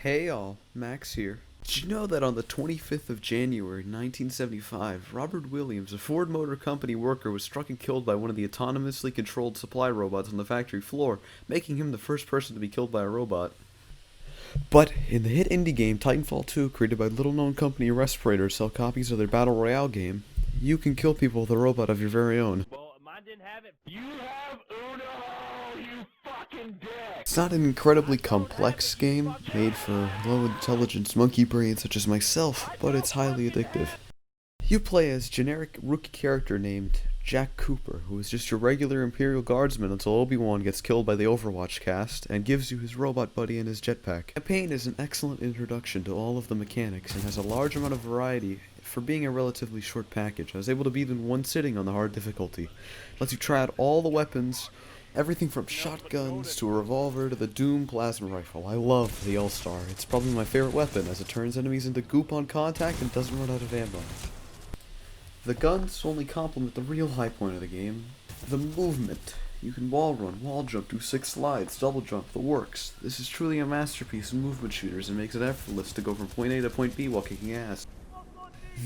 Hey all, Max here. Did you know that on the 25th of January 1975, Robert Williams, a Ford Motor Company worker, was struck and killed by one of the autonomously controlled supply robots on the factory floor, making him the first person to be killed by a robot? But in the hit indie game Titanfall 2, created by little-known company Respirator to sell copies of their Battle Royale game, you can kill people with a robot of your very own. Well, mine didn't have it. You have Uno, you fucking dick! It's not an incredibly complex game, made for low-intelligence monkey brains such as myself, but it's highly addictive. You play as generic rookie character named Jack Cooper, who is just your regular Imperial Guardsman until Obi-Wan gets killed by the Overwatch cast, and gives you his robot buddy and his jetpack. The campaign is an excellent introduction to all of the mechanics, and has a large amount of variety for being a relatively short package. I was able to beat it in one sitting on the hard difficulty. It lets you try out all the weapons, everything from shotguns to a revolver to the Doom plasma rifle. I love the LSTAR. It's probably my favorite weapon, as it turns enemies into goop on contact and doesn't run out of ammo. The guns only complement the real high point of the game, the movement. You can wall run, wall jump, do 6 slides, double jump, the works. This is truly a masterpiece of movement shooters and makes it effortless to go from point A to point B while kicking ass.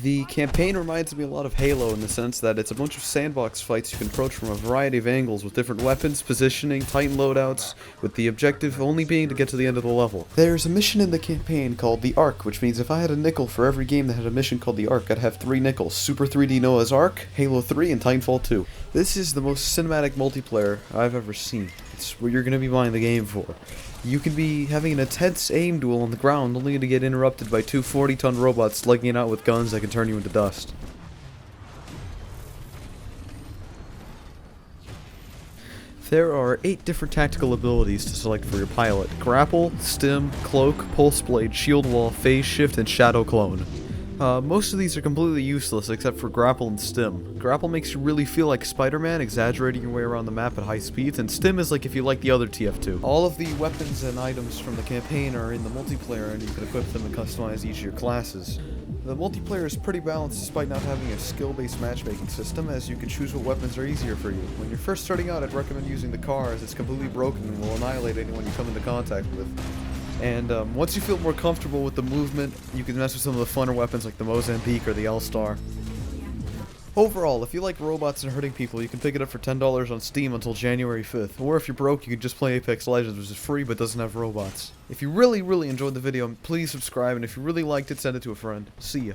The campaign reminds me a lot of Halo in the sense that it's a bunch of sandbox fights you can approach from a variety of angles with different weapons, positioning, Titan loadouts, with the objective only being to get to the end of the level. There's a mission in the campaign called the Ark, which means if I had a nickel for every game that had a mission called the Ark, I'd have 3 nickels: Super 3D Noah's Ark, Halo 3, and Titanfall 2. This is the most cinematic multiplayer I've ever seen. It's what you're going to be buying the game for. You can be having an intense aim duel on the ground only to get interrupted by 2 40-ton robots slugging it out with guns that can turn you into dust. There are 8 different tactical abilities to select for your pilot: Grapple, Stim, Cloak, Pulse Blade, Shield Wall, Phase Shift, and Shadow Clone. Most of these are completely useless except for Grapple and Stim. Grapple makes you really feel like Spider-Man, exaggerating your way around the map at high speeds, and Stim is like if you like the other TF2. All of the weapons and items from the campaign are in the multiplayer, and you can equip them and customize each of your classes. The multiplayer is pretty balanced despite not having a skill-based matchmaking system, as you can choose what weapons are easier for you. When you're first starting out, I'd recommend using the car, as it's completely broken and will annihilate anyone you come into contact with. And once you feel more comfortable with the movement, you can mess with some of the funner weapons like the Mozambique or the LSTAR. Overall, if you like robots and hurting people, you can pick it up for $10 on Steam until January 5th. Or if you're broke, you can just play Apex Legends, which is free but doesn't have robots. If you really enjoyed the video, please subscribe, and if you really liked it, send it to a friend. See ya.